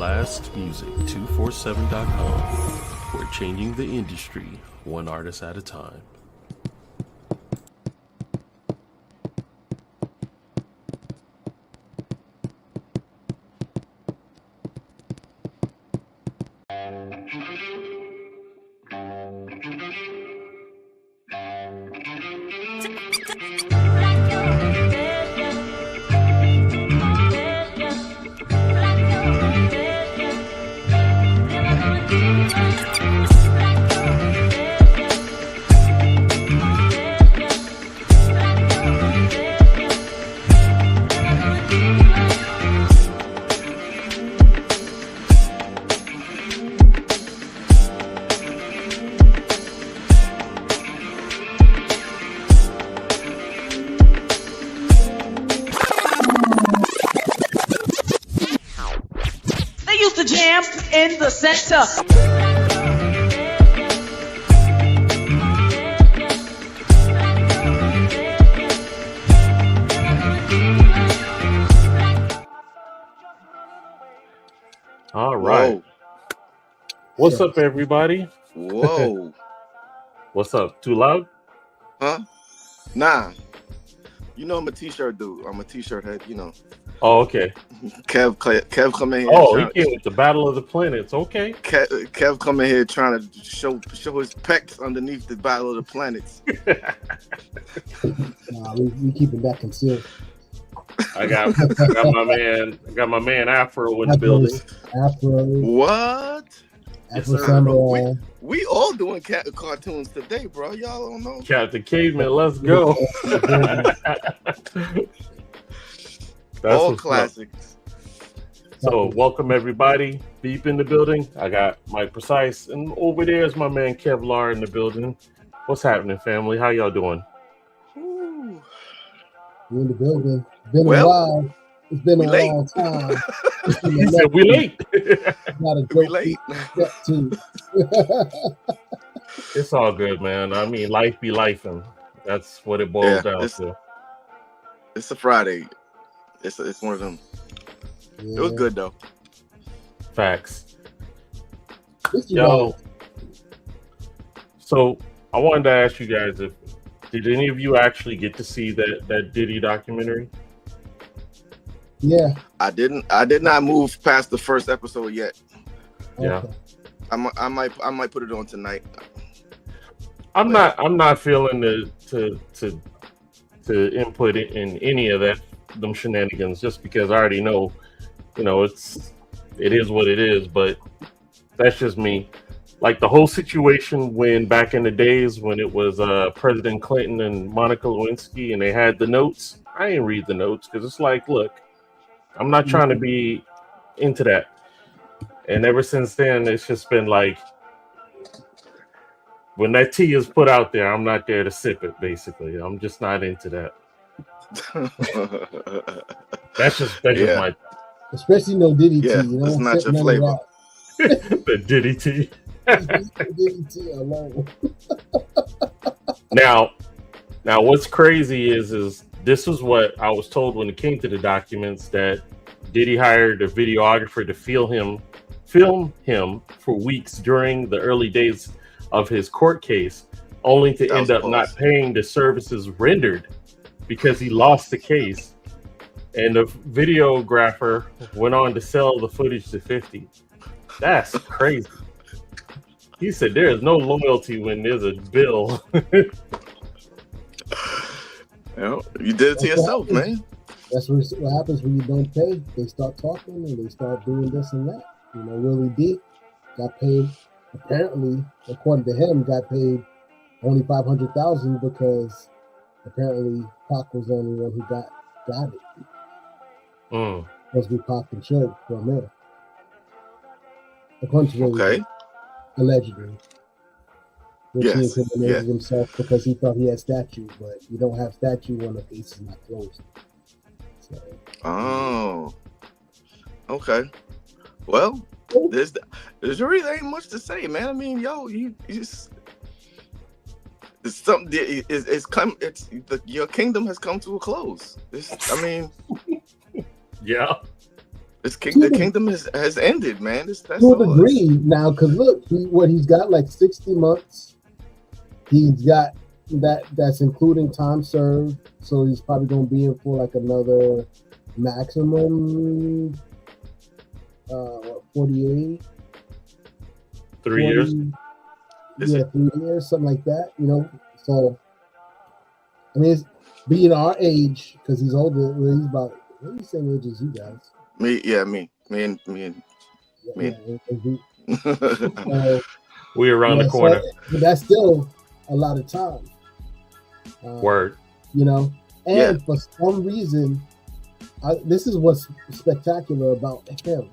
blastmusic247.com. We're changing the industry one artist at a time. In the center. All right. Whoa. What's up, everybody? Whoa. What's up? Too loud? Huh? Nah. You know I'm a t-shirt dude. I'm a t-shirt head, you know. Oh, okay. Kev come in here. Oh, he came with the Battle of the Planets. Okay. Kev come in here trying to show his pecs underneath the Battle of the Planets. Nah, we keeping that concealed. I got my man Afro in the building. Afro. What? Afro Samurai. We all doing cartoons today, bro. Y'all don't know. Captain Caveman, let's go. That's all classics. So welcome everybody. Beep in the building. I got Mike Precise, and over there is my man Kevlar in the building. What's happening, family? How y'all doing? Ooh. We in the building. Been a while. It's been a long time. He said we late. Not a we late. Too. It's all good, man. I mean, life be lifing. That's what it boils down to. It's a Friday. It's one of them. Yeah. It was good though. Facts. Yo. So I wanted to ask you guys did any of you actually get to see that Diddy documentary? Yeah. I did not move past the first episode yet. Yeah. Okay. I might put it on tonight. I'm not feeling to input in any of them shenanigans, just because I already know, it is what it is. But that's just me. Like the whole situation when back in the days when it was President Clinton and Monica Lewinsky and they had the notes, I didn't read the notes because it's like, look, I'm not trying to be into that. And ever since then, it's just been like, when that tea is put out there, I'm not there to sip it, basically. I'm just not into that. That's just my... Especially no Diddy tea. It's not your flavor. The Diddy tea. Diddy tea alone. Now, what's crazy is this is what I was told when it came to the documents, that Diddy hired a videographer to film him for weeks during the early days of his court case, only to end up not paying the services rendered because he lost the case. And the videographer went on to sell the footage to 50. That's crazy. He said there is no loyalty when there's a bill. You did it to yourself, man. That's what happens when you don't pay. They start talking and they start doing this and that. Willie D got paid. Apparently, according to him, got paid only $500,000 because apparently Pac was the only one who got it. Supposed to be Pac and Suge from there. According to Willie, allegedly. Which he incriminated himself because he thought he had statue, but you don't have statue when the case is not closed. So. Oh. Okay. Well, there's really ain't much to say, man. I mean, you just it's something. Your kingdom has come to a close. Yeah. The kingdom has ended, man. That's to a all. degree now, because look, he's got like 60 months. He's got that's including time served, so he's probably going to be in for like another maximum 48 3 years. Yeah, 3 years, something like that, you know. So I mean, it's being our age, because he's older. Well, he's about the same age as you guys. Me and So, we around the corner. So, but that's still a lot of time. Word. You know, and for some reason, this is what's spectacular about him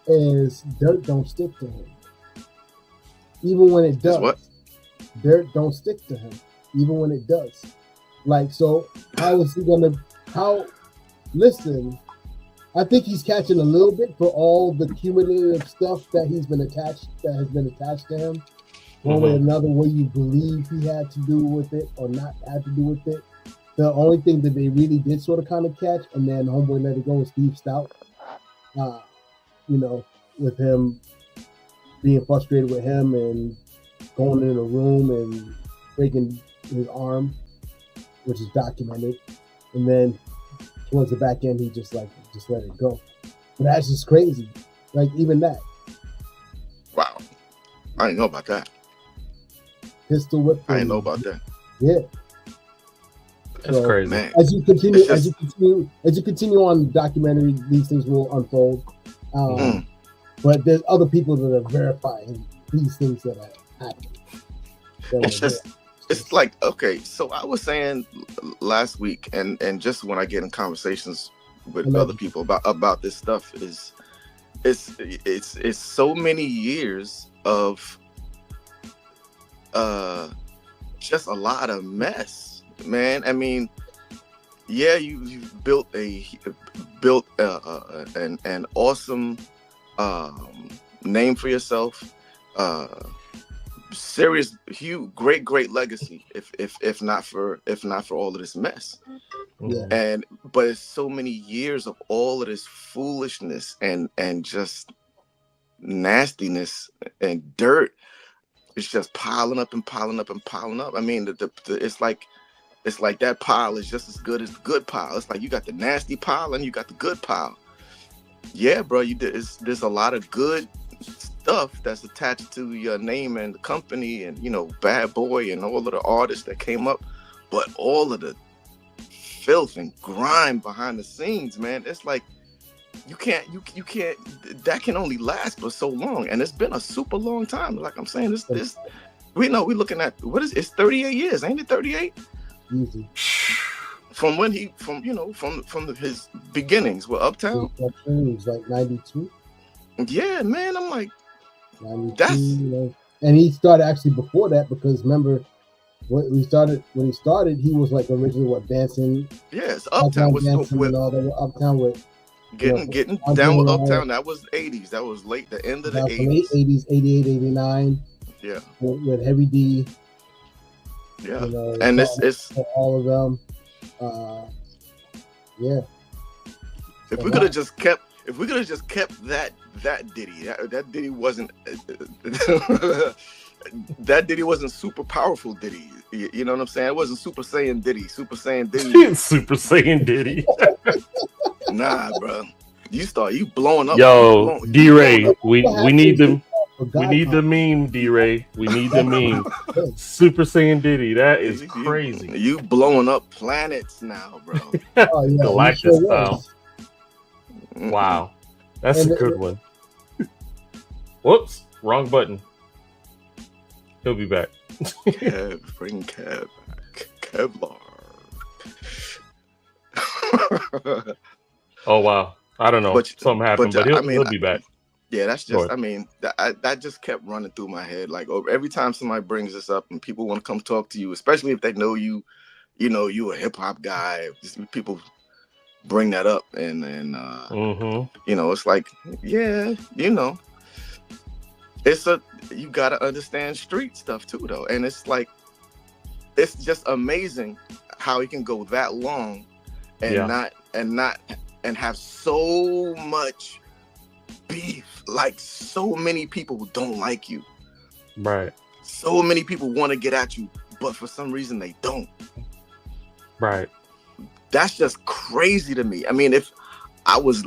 is dirt don't stick to him. Even when it does, dirt don't stick to him. Even when it does. Like, so how is he gonna? Listen, I think he's catching a little bit for all the cumulative stuff that has been attached to him. One way or another, where you believe he had to do with it or not had to do with it. The only thing that they really did sort of kind of catch, and then homeboy let it go, was Steve Stout. You know, with him being frustrated with him and going in a room and breaking his arm, which is documented. And then towards the back end, he just let it go. But that's just crazy. Like, even that. Wow. I didn't know about that. Pistol whip. I didn't know about that. Yeah. That's crazy. Man. As you continue on the documentary, these things will unfold. But there's other people that are verifying these things that are happening. It's like, okay, so I was saying last week, and just when I get in conversations with other people about this stuff, is it's so many years of just a lot of mess, man. I mean, yeah, you've built an awesome name for yourself, serious, huge, great legacy. If not for all of this mess, but it's so many years of all of this foolishness and just nastiness and dirt. It's just piling up and piling up and piling up. I mean, it's like that pile is just as good as the good pile. It's like you got the nasty pile and you got the good pile. Yeah, bro, there's a lot of good stuff that's attached to your name and the company, and you know, Bad Boy and all of the artists that came up, but all of the filth and grime behind the scenes, man, it's like you can't that can only last for so long, and it's been a super long time. Like I'm saying, this we're looking at it's 38 years, ain't it? 38 easy. From when from his beginnings with Uptown. It was like 92. Yeah, man, I'm like, 92, that's, you know. And he started actually before that, because remember when he started, he was like originally dancing. Yes, Uptown was dancing and all that. Uptown with getting down with Uptown. That was 80s. That was the end of the 80s. Late 80s, 88, 89. Yeah, with Heavy D. Yeah, you know, and it's all of them. Yeah. If we could have just kept that Diddy, that Diddy wasn't that Diddy wasn't super powerful Diddy. You know what I'm saying? It wasn't Super Saiyan Diddy. Super Saiyan Diddy. Nah, bro. You blowing up. Yo, D-Ray, we need them. We need the meme, D-Ray. We need the meme. Super Saiyan Diddy. That is crazy. You blowing up planets now, bro. Oh, yeah, Galactus style. Wow. That's a good one. Whoops. Wrong button. He'll be back. Bring Kev back. Kevlar. Oh, wow. I don't know. Something happened, but he'll be back. Yeah, that's just, I mean, that just kept running through my head. Like, every time somebody brings this up and people want to come talk to you, especially if they know you a hip hop guy, just people bring that up. And you know, it's like, yeah, you know, you got to understand street stuff too, though. And it's like, it's just amazing how he can go that long and and have so much beef. Like, so many people don't like you. Right. So many people want to get at you, but for some reason they don't. Right. That's just crazy to me. I mean, if I was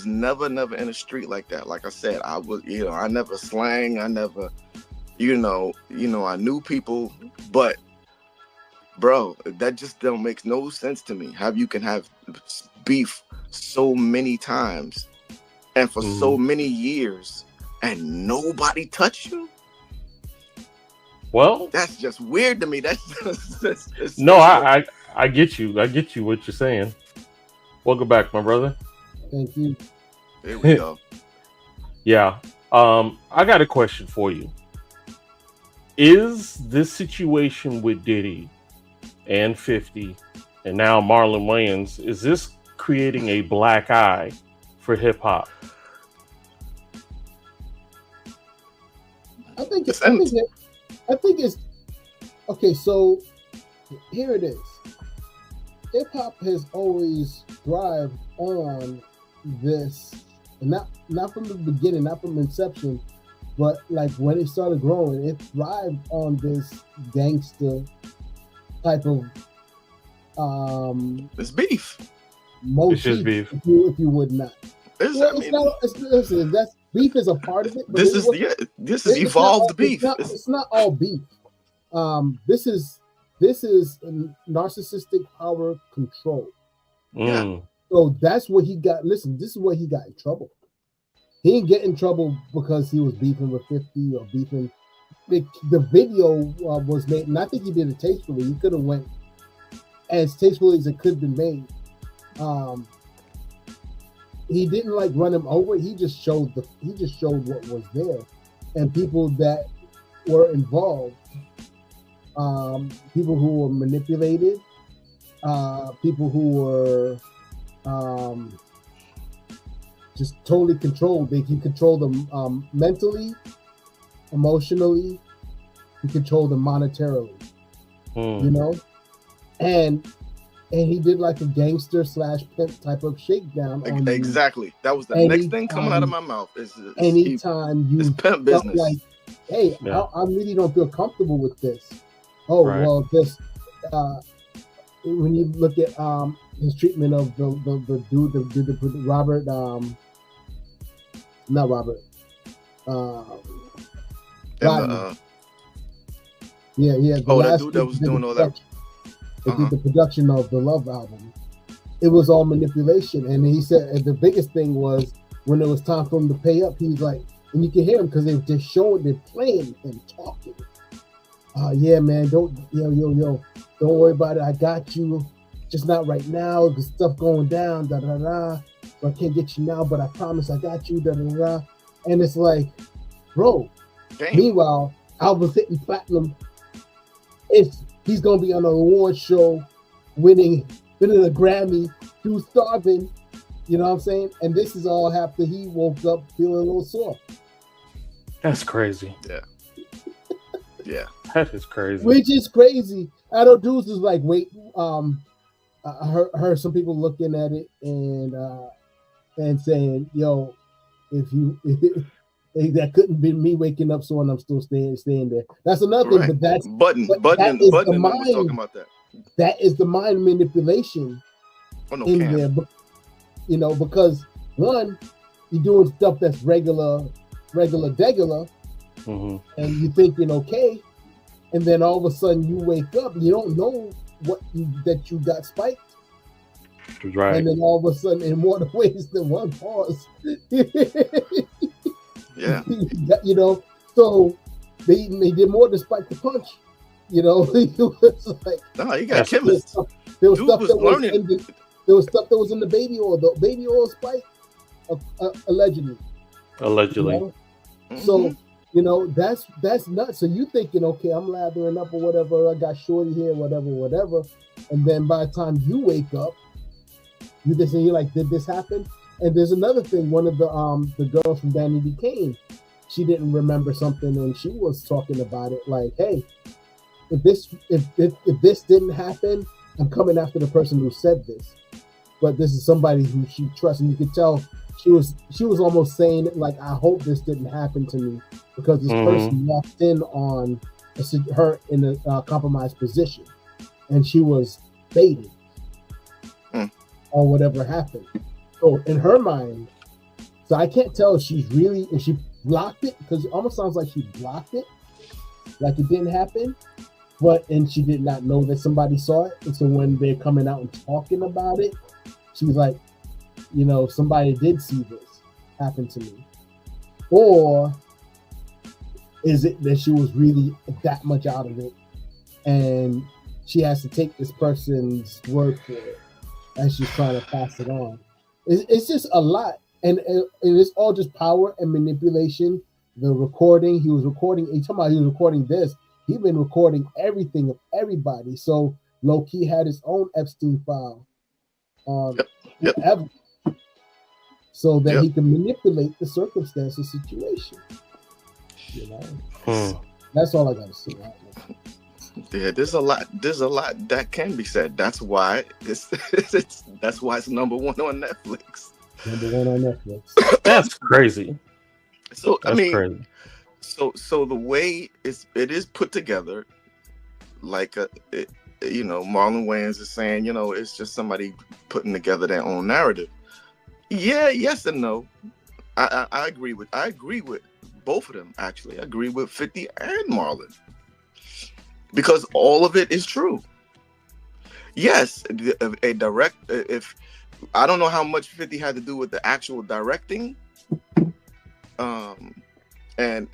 never in a street like that. Like I said, I was, I never slang. I never, I knew people, but bro, that just don't make no sense to me. How you can have beef so many times and for so many years and nobody touch you? Well, that's just weird to me. That's I get you. I get you what you're saying. Welcome back, my brother. Thank you. There we go. Yeah. I got a question for you. Is this situation with Diddy and 50 and now Marlon Wayans, is this creating a black eye for hip hop? I think it's okay. So here it is. Hip hop has always thrived on this, and not from the beginning, not from inception, but like when it started growing, it thrived on this gangster type of it's beef. It's just beef. If you would not. Listen, that's beef is a part of it. This is evolved beef. It's not all beef. This is narcissistic power control. Yeah. So that's what he got. Listen, this is where he got in trouble. He didn't get in trouble because he was beefing with 50 or beefing. The video was made, and I think he did it tastefully. He could have went as tastefully as it could have been made. He didn't like run him over. He just showed what was there, and people that were involved, people who were manipulated, people who were just totally controlled. He controlled them mentally, emotionally. He controlled them monetarily. And he did like a gangster / pimp type of shakedown. Exactly. That was the next thing coming out of my mouth. Anytime you pimp business. Like, hey, yeah. I really don't feel comfortable with this. Oh, right. Well, this when you look at his treatment of the dude, the Robert, not Robert. The that dude that was doing all that. Did the production of the Love album. It was all manipulation, and he said the biggest thing was when it was time for him to pay up. He's like, and you can hear him because they're playing him talking. Yeah, man, don't worry about it. I got you, just not right now. The stuff going down, da da da. So I can't get you now, but I promise I got you, da da da. And it's like, bro. Damn. Meanwhile, Alvin's hitting platinum. He's gonna be on an award show, winning a Grammy, through starving. You know what I'm saying? And this is all after he woke up feeling a little sore. That's crazy. Yeah. Yeah. That is crazy. Which is crazy. I know dudes is like, wait. I heard some people looking at it and saying, "Yo, if that couldn't be me waking up so and I'm still staying there." That's another thing, but that's button was talking about that. That is the mind manipulation there, because one, you're doing stuff that's regular, and you're thinking okay, and then all of a sudden you wake up, you don't know that you got spiked. Right. And then all of a sudden, in more ways than one, pause. Yeah. So they did more to spike the punch. It was like, no, you got chemists. There was stuff that was in the baby oil. The baby oil spike, allegedly. So that's nuts. So you thinking, okay, I'm lathering up or whatever. I got shorty here, whatever. And then by the time you wake up, you're like, did this happen? And there's another thing. One of the girls from Danny B. Kane, she didn't remember something, and she was talking about it. Like, hey, if this didn't happen, I'm coming after the person who said this. but this is somebody who she trusts, and you could tell she was almost saying it like, I hope this didn't happen to me, because this person walked in on her in a compromised position, and she was baited on whatever happened. So in her mind, so I can't tell if she blocked it, because it almost sounds like she blocked it, like it didn't happen, and she did not know that somebody saw it. And so when they're coming out and talking about it, she was like, somebody did see this happen to me. Or is it that she was really that much out of it, and she has to take this person's word for it as she's trying to pass it on? It's just a lot. And it's all just power and manipulation. The recording, he was recording this. He'd been recording everything of everybody. So low-key had his own Epstein file on whoever, so that he can manipulate the circumstances, situation. That's all I gotta say. Yeah, there's a lot that can be said. That's why it's number one on Netflix. Number one on Netflix. That's crazy. So That's crazy. So the way it is put together, like Marlon Wayans is saying, it's just somebody putting together their own narrative. Yeah, yes and no. I agree with both of them, actually. I agree with 50 and Marlon, because all of it is true. Yes, if I don't know how much 50 had to do with the actual directing, and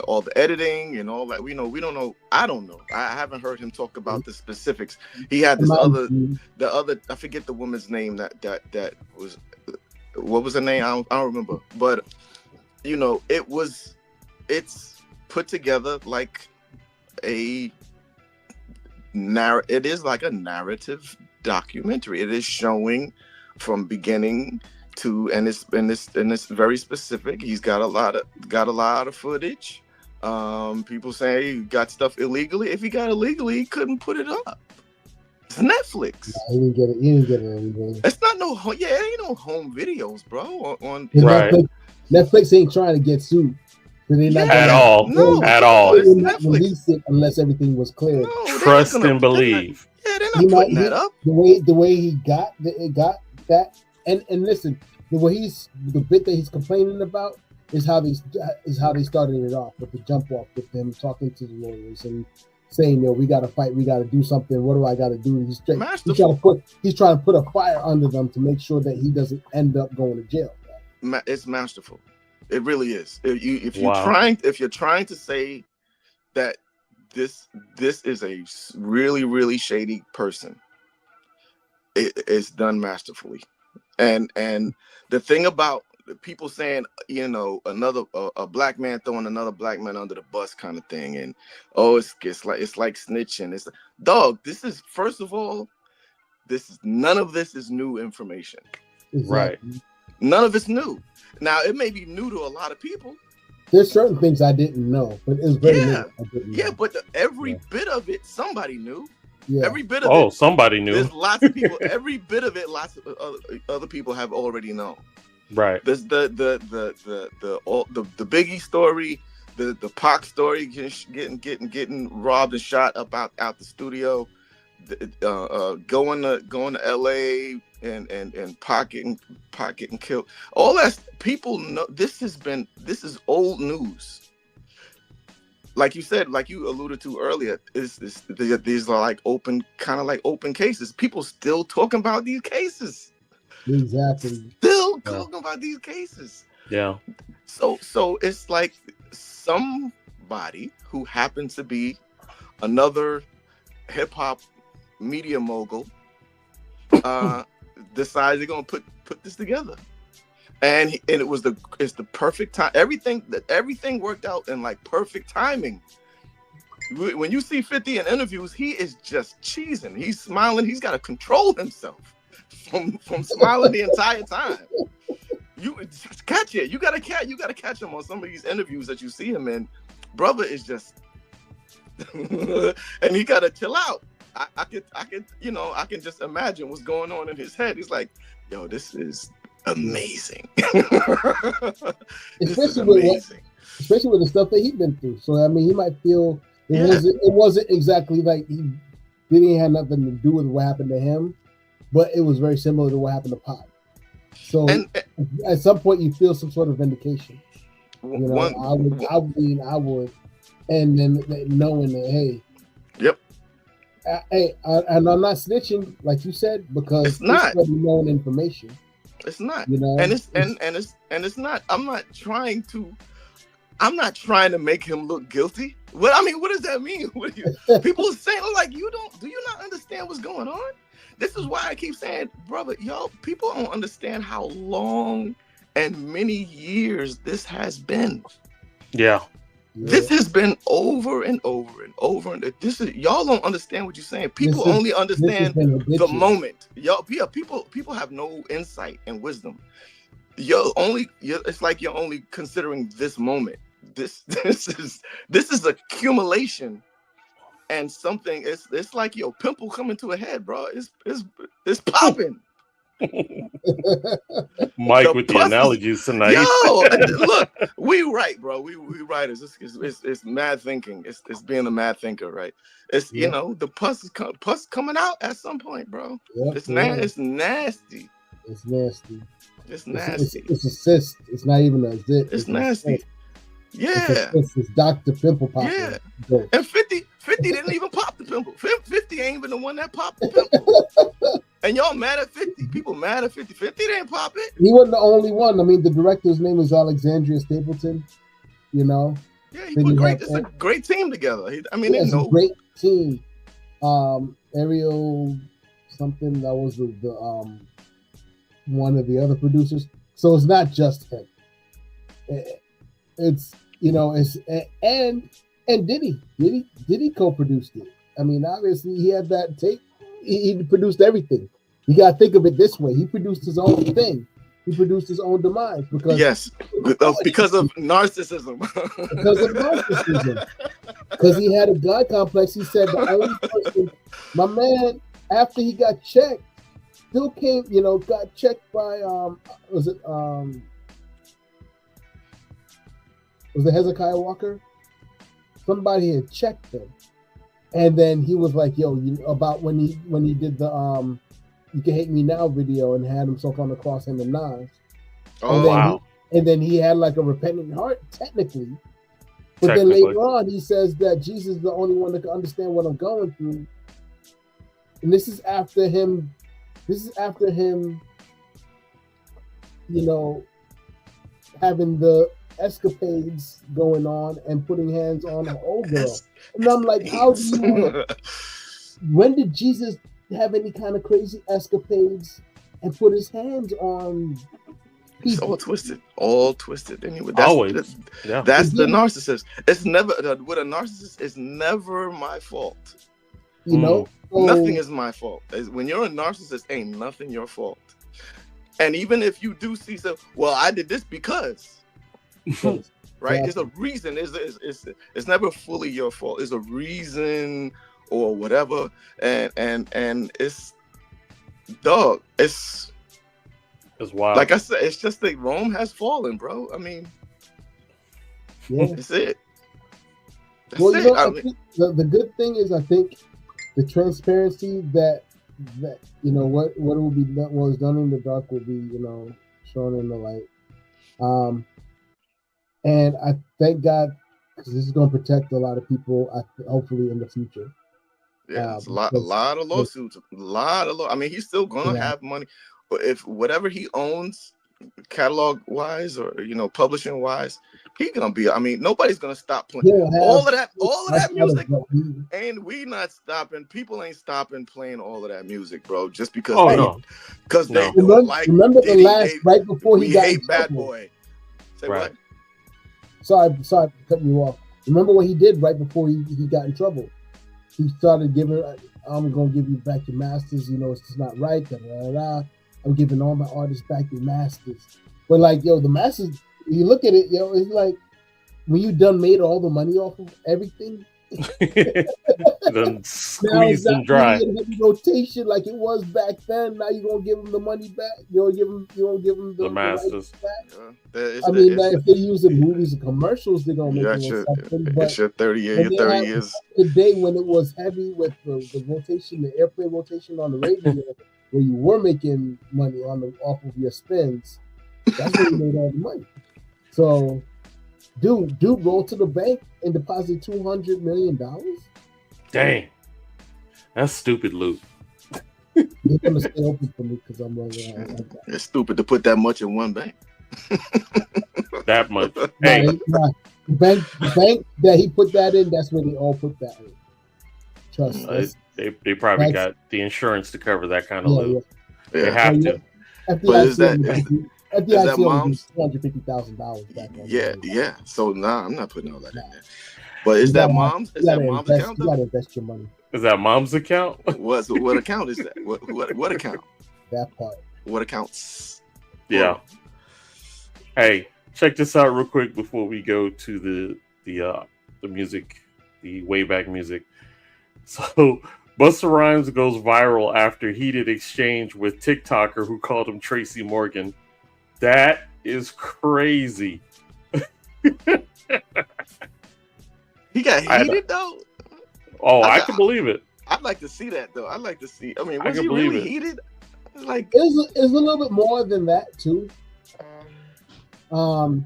all the editing and all that. We don't know. I don't know. I haven't heard him talk about the specifics. He had this the other. I forget the woman's name that was. What was her name? I don't remember. But it's put together like it is like a narrative documentary. It is showing from beginning to, and it's very specific. He's got a lot of footage. People say he got stuff illegally. If he got illegally, he couldn't put it up. It's Netflix. No, he didn't get it illegally. It's not it ain't no home videos, bro. On right. Netflix ain't trying to get sued. At all. They will not release it unless everything was clear. No, trust and believe. They're not putting that up. The way he got that, and listen, the bit that he's complaining about is how they started it off, with the jump off, with them talking to the lawyers and saying, we got to fight, we got to do something. What do I got to do? He's trying to put a fire under them to make sure that he doesn't end up going to jail. It's masterful. It really is. If you're trying to say that this is a really, really shady person, it's done masterfully. And the thing about people saying, a black man throwing another black man under the bus kind of thing, and it's like snitching. It's dog. This is, first of all, none of this is new information. Exactly. Right. None of it's new. Now, it may be new to a lot of people. There's certain things I didn't know, but it's very new. Yeah, but every bit of it, somebody knew. Yeah. Every bit of it. Somebody knew. There's lots of people. Every bit of it, lots of other people have already known. Right. There's the Biggie story, the Pac story, getting robbed and shot out the studio, going to LA and Pac getting killed. All that, people know. This is old news. Like you said, like you alluded to earlier, these are like open cases. People still talking about these cases. Exactly. Still talking about these cases. Yeah. So it's like somebody who happens to be another hip hop media mogul decides they're gonna put this together, and it's the perfect time. Everything worked out in like perfect timing. When you see 50 in interviews, he is just cheesing. He's smiling. He's got to control himself from smiling the entire time. You catch it. You gotta catch him on some of these interviews that you see him in. Brother is just, and he gotta chill out. I could, you know, I can just imagine what's going on in his head. He's like, yo, this is amazing. This is amazing. Especially with the stuff that he's been through. So I mean, he might feel it wasn't exactly like he didn't have nothing to do with what happened to him, but it was very similar to what happened to Pop. So at some point, you feel some sort of vindication. You know, I would, and then knowing that, hey, yep, and I'm not snitching, like you said, because it's not known information. It's not, you know, and it's not. I'm not trying to make him look guilty. What I mean, what does that mean? What do you, people are saying, like, do you not understand what's going on? This is why I keep saying, brother, y'all, people don't understand how long and many years this has been. Yeah. This has been over and over and over. And this is, y'all don't understand what you're saying. People only understand the moment. People have no insight and wisdom. It's like you're only considering this moment. This is accumulation, and something. It's like your pimple coming to a head, bro. It's popping. Mike with the analogies tonight. Yo, look, we write, bro. We writers. It's mad thinking. It's being a mad thinker, right? It's you know, the pus coming out at some point, bro. It's nasty. It's nasty. It's nasty. It's a cyst. It's not even a zit. It's nasty. Yeah. It's Dr. Pimple Popper. Yeah. And 50 didn't even pop the pimple. 50 ain't even the one that popped the pimple. And y'all mad at 50. People mad at 50. 50 didn't pop it. He wasn't the only one. I mean, the director's name is Alexandria Stapleton. You know. Yeah, it's a great team together. It's a great team. Ariel something, that was the one of the other producers. So it's not just him. It's, you know, and Diddy co-produced it. I mean, obviously he had that tape. He produced everything. You got to think of it this way. He produced his own thing. He produced his own demise because of narcissism. Because he had a God complex. He said the only person, my man, after he got checked, still came, you know, got checked by was it Hezekiah Walker? Somebody had checked him, and then he was like, "Yo, about when he did the You Can Hate Me Now video and had himself on the cross, him and Nas." And then he had like a repentant heart, technically. But then later on, he says that Jesus is the only one that can understand what I'm going through. And this is after him, you know, having the escapades going on and putting hands on an old girl. And I'm like, when did Jesus have any kind of crazy escapades and put his hands on people? It's all twisted. Anyway, that's the narcissist. It's never, with a narcissist, it's never my fault. You know? Nothing is my fault. When you're a narcissist, ain't nothing your fault. And even if you do see some, well, I did this because, right? It's a reason. It's never fully your fault. It's a reason or whatever. And it's wild. Like I said, it's just that Rome has fallen, bro. I mean, that's it. That's it. You know, the good thing is, I think the transparency that you know what will be done, what was done in the dark will be, you know, shown in the light. And I thank God, because this is going to protect a lot of people, hopefully in the future. Yeah, it's a lot of lawsuits, I mean, he's still going to have money, but if whatever he owns, catalog wise or, you know, publishing wise, he's gonna be. I mean, nobody's gonna stop playing all of that music, and we not stopping. People ain't stopping playing all of that music, bro. Just because they remember the last right before he got hate Bad Boy. Say what? Sorry for cutting you off. Remember what he did right before he got in trouble? He started giving, I'm gonna give you back your masters. You know, it's just not right. Da, da, da, da. I'm giving all my artists back their masters. But like, yo, the masters, you look at it, yo, it's like when you done made all the money off of everything, Then Now squeeze it's them not dry. really in heavy rotation like it was back then. Now you're gonna give them the money back. You don't give them The the rights masters. back. It's I mean, now, if they use it in movies and commercials, they're gonna you make it got or your something. it's But your 30 when your they 30 had years. the day when it was heavy with the rotation, the airplane rotation on the radio, where you were making money off of your spins, that's where you made all the money. So, dude rolled to the bank and deposited $200 million. Dang. That's stupid loot. They're gonna stay open for me because I'm running around like that. It's stupid to put that much in one bank. That much. Hey, Nah, the bank that he put that in, that's where they all put that in. Trust us. they probably That's- got the insurance to cover that kind of Yeah, loot. yeah. They have to. But is that FDIC mom's? $250,000 back on Yeah. So nah, I'm not putting all that in there. But is that mom's? Is that mom's account You though? gotta invest your money. Is that mom's account? What account is that? What account? That part. What accounts? Yeah. Hey, check this out real quick before we go to the music, the way back music. So Busta Rhymes goes viral after heated exchange with TikToker who called him Tracy Morgan. That is crazy. He got heated though. Oh, I can believe it. I'd like to see that though. I'd like to see. I mean, I was can he believe really it. heated? Like It's a little bit more than that too. Because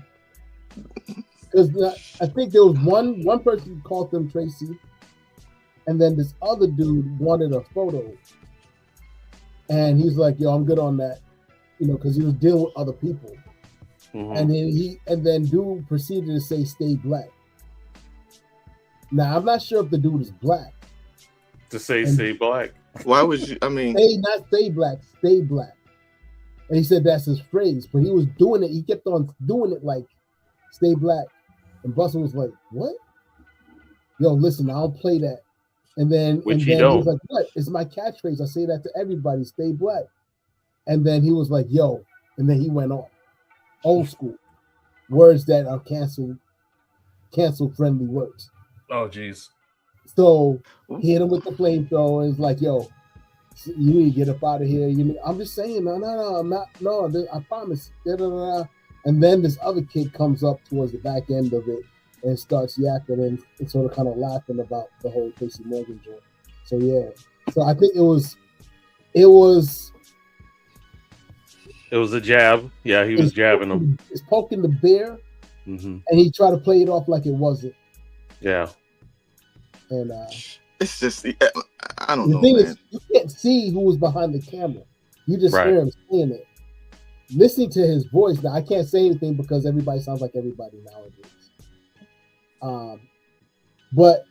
I think there was one person who called them Tracy, and then this other dude wanted a photo, and he's like, "Yo, I'm good on that," because he was dealing with other people. Mhm. And then dude proceeded to say, "Stay black." Now I'm not sure if the dude is black. To say black. why would you? I mean, Not stay black, stay black. And he said that's his phrase, but he was doing it. He kept on doing it like, "Stay black," and Busta was like, "What? Yo, listen, I don't play that." And then he was like, "What? It's my catchphrase. I say that to everybody. Stay black." And then he was like, "Yo," and then he went on. Old school words that are cancel friendly words. Oh, jeez. So he hit him with the flamethrower. And it's like, "Yo, you need to get up out of here." I'm just saying, no, I'm not. No, I promise. And then this other kid comes up towards the back end of it and starts yapping and sort of kind of laughing about the whole Tracy Morgan joke. So yeah, so I think it was a jab. Yeah, he was jabbing him. It's poking the bear, Mm-hmm. and he tried to play it off like it wasn't. Yeah. And it's just I don't the know, thing man. is, you can't see who was behind the camera. You just Right. hear him saying it. Listening to his voice now, I can't say anything because everybody sounds like everybody nowadays. But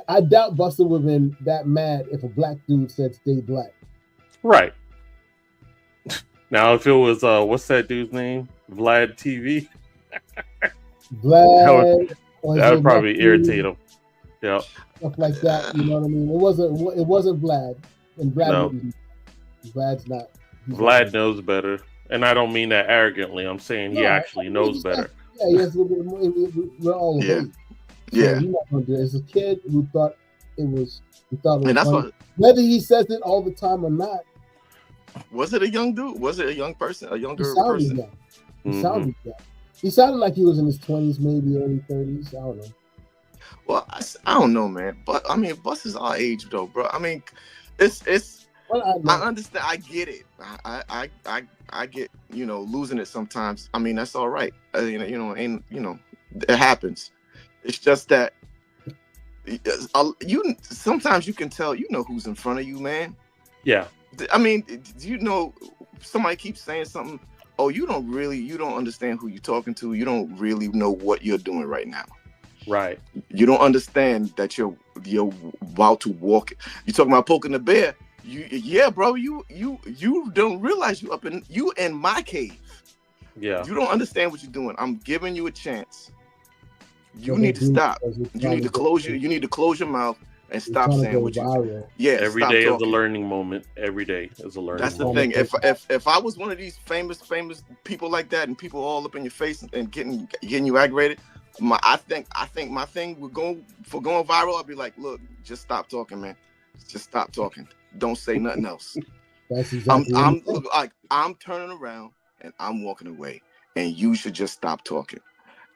I doubt Busta would have been that mad if a black dude said "stay black." Right. Now, if it was what's that dude's name? Vlad TV. Vlad, That would probably irritate him. Yeah. Stuff like that. You know what I mean? It wasn't Vlad, and Vlad's not. Vlad knows better, and I don't mean that arrogantly. I'm saying he actually knows better. Yeah, yes, we're all Yeah. So you're not gonna do it. It's a kid who thought it was. And that's funny. what. Whether he says it all the time or not, Was it a young dude? Was it a young person? A he younger sounded person? young. He sounded young. He sounded like he was in his 20s, maybe early 30s. I don't know. Well, I don't know, man. But I mean, Bus is our age, though, bro. I mean, it's. Well, I understand. I get it. I get losing it sometimes. I mean, that's all right. It happens. It's just that sometimes you can tell who's in front of you, man. Yeah. I mean, somebody keeps saying something. Oh, you don't understand who you're talking to. You don't really know what you're doing right now. Right. You don't understand that you're about to walk. You're talking about poking the bear. Bro. You don't realize you in my cave. Yeah. You don't understand what you're doing. I'm giving you a chance. You need to stop. You need to close your mouth and stop saying what you do. Yeah. Every day is a learning moment. Every day is a learning That's moment. the thing. If I was one of these famous people like that and people all up in your face and getting you aggravated, I think my thing would going viral. I'll be like, look, just stop talking, man. Just stop talking. Don't say nothing else. That's exactly. I'm turning around and I'm walking away, and you should just stop talking,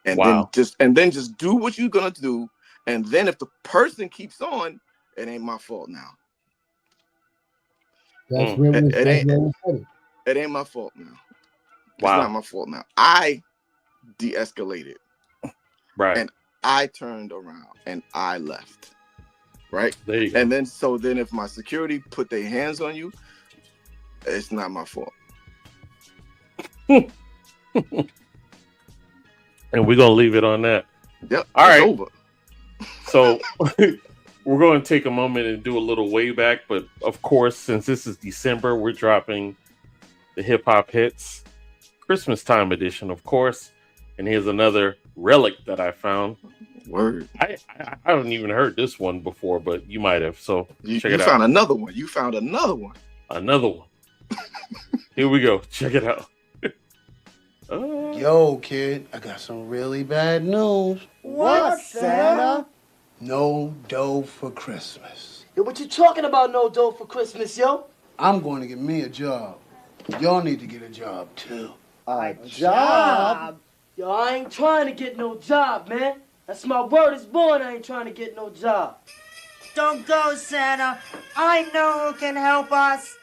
and then just do what you're gonna do, and then if the person keeps on, it ain't my fault now. That's really it ain't my fault now. It's Wow. not my fault now. I de-escalated. Right. And I turned around and I left. Right? There you go. And then if my security put their hands on you, it's not my fault. And we're gonna leave it on that. Yep. All right. Over. So we're going to take a moment and do a little way back, but of course, since this is December, we're dropping the hip hop hits, Christmas time edition, of course. And here's another relic that I found. Word. I haven't even heard this one before, but you might have. So you check it out. found another one. You found another one. Another one. Here we go. Check it out. Yo, kid, I got some really bad news. What, Santa? No dough for Christmas. Yo, what you talking about, no dough for Christmas, yo? I'm going to get me a job. Y'all need to get a job, too. A job? Yo, I ain't trying to get no job, man. That's my word is born. I ain't trying to get no job. Don't go, Santa. I know who can help us.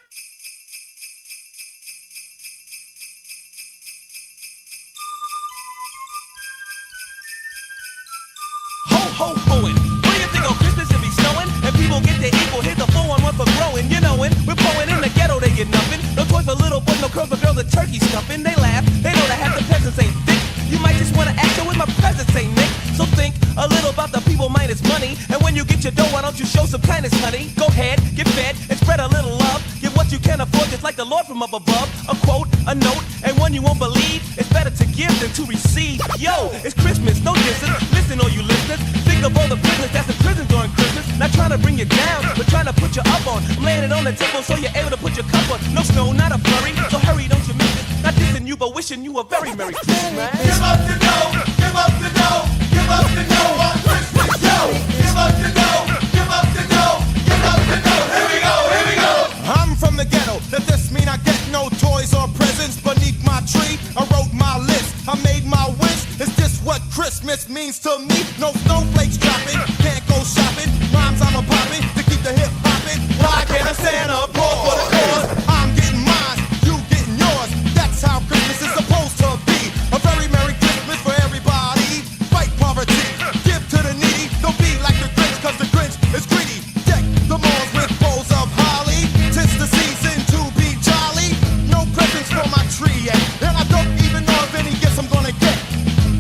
Ho, hoing. What do you think on Christmas it be snowing? And people get their equal, here's a 4-on-1 for growing. You knowin', we're blowing in the ghetto, they get nothing. No toys for little boys, no curls for girls, the turkey stuffing. They laugh, they know that half the peasants ain't thick. You might just wanna act with my presence, ain't Nick. So think a little about the people minus money. And when you get your dough, why don't you show some kindness, honey? Go ahead, get fed, and spread a little love. Give what you can afford, just like the Lord from up above. A quote, a note, and one you won't believe. It's better to give than to receive. Yo, it's Christmas, no distance. Listen, all you listeners. Think of all the prisoners that's in prison during Christmas. Not trying to bring you down, but trying to put you up on. I'm laying it on the table so you're able to put your cup on. No snow, not a flurry, so hurry, don't you miss it. Not dissing you, but wishing you a very Merry Christmas. Give up the dough, give up the dough, give up the dough on Christmas, yo. Give up the dough, give up the dough, give up the dough. Here we go, here we go. I'm from the ghetto. Does this mean I get no toys or presents beneath my tree? I wrote my list, I made my wish. Is this what Christmas means to me? No snowflakes dropping, can't go shopping. Rhymes I'm a popping to keep the hip hopping. Why can't a Santa pour for the cause? I'm getting mine, you getting yours. That's how Christmas is supposed to be. A very Merry Christmas for everybody. Fight poverty, give to the needy. Don't be like the Grinch, cause the Grinch is greedy. Deck the malls with bowls of holly. 'Tis the season to be jolly. No presents for my tree yet, and I don't even know if any gifts I'm gonna get.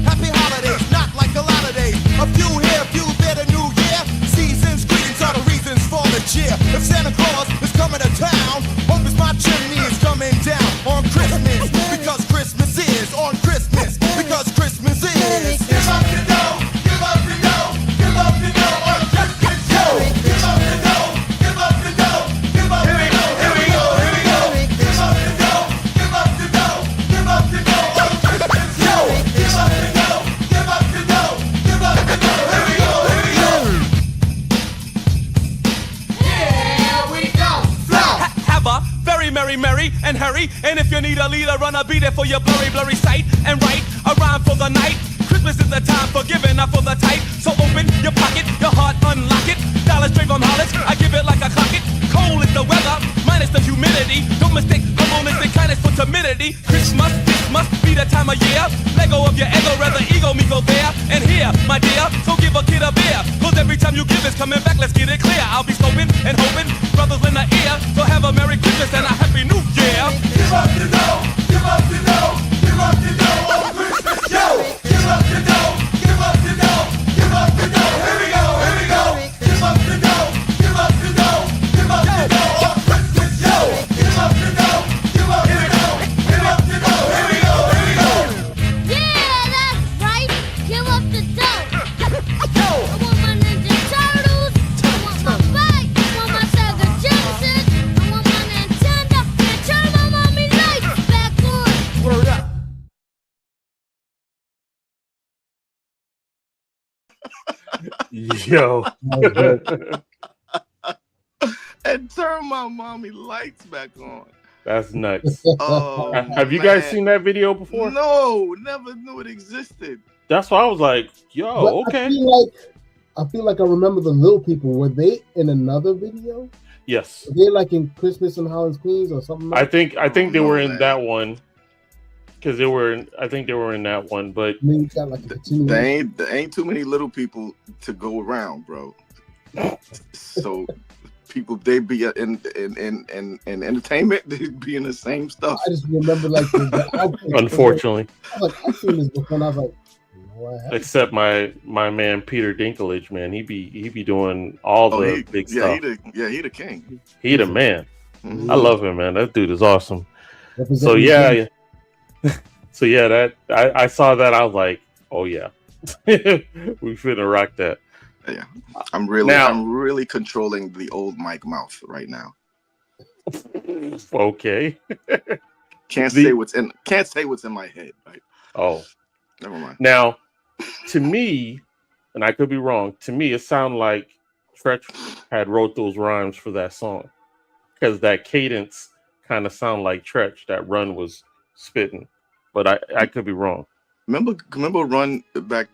Happy holidays, not like a lot of days. A few here, a few there, the new year. Seasons, greetings are the reasons for the cheer. If Santa Claus is coming to town, hope it's my chimney is coming down on Christmas. Because Christmas is on Christmas. Because Christmas is. Give up the dough, give up the dough, give up the dough on Christmas, yo. Give up the dough, give up the dough, give up the dough. Here we go, here we go. Give up the dough, give up the dough, give up the dough on Christmas, yo. Give up the dough, give up the dough, give up the dough. Here we go, here we go. Here we go, flow. Have a very merry, and hurry. And if you need a leader, run, I'll be there for your blurry sight. And write a rhyme for the night. Christmas is the time for giving, not for the type. So open your pocket, your heart, unlock it. Dollars straight from Hollis, I give it like I clock it. Cold is the weather, minus the humidity. Don't mistake humbleness and kindness for timidity. Christmas, this must be the time of year. Let go of your ego, rather ego me go there. And here, my dear, so give a kid a beer. Cause every time you give it's coming back, let's get it clear. I'll be scoping and hoping, brothers in the ear. So have a Merry Christmas and a Happy New Year. Give up the dough, give up the dough, give up the dough on Christmas, yo. Give up the dough, give up the dough, give up the dough. Here we go, here we go. Give up the dough, give up the dough, give up the dough on Christmas, yo. Give up the dough, give up the dough, give up the dough. Here we go, here we go. Yeah, that's right. Give up the dough. I want my Ninja Turtles. I want my bike. I want my Sega Genesis. I want my Nintendo. Yo. And turn my mommy lights back on. That's nuts. Oh, Have you guys seen that video before? No, never knew it existed. That's why I was like, yo, But okay. I feel like I remember the Little People. Were they in another video? Yes. Were they like in Christmas in Holland's Queens or something? I think they were in that one. Because I think they were in that one, but there ain't too many little people to go around, bro. So people, they be in entertainment, they be in the same stuff. I just remember like the unfortunately. I was like, I've seen this before, and I was like, no, except my man Peter Dinklage, man, he be doing all the big stuff. He the king. He the man. Mm-hmm. I love him, man. That dude is awesome. So yeah. So yeah, that I saw that. I was like, oh yeah, we finna rock that. Yeah, I'm really controlling the old mic mouth right now. Okay. Can't say what's in my head. Right? Oh, never mind. Now, to me, and I could be wrong. To me, it sounded like Tretch had wrote those rhymes for that song because that cadence kind of sounded like Tretch. That Run was spitting. But I could be wrong. Remember Run back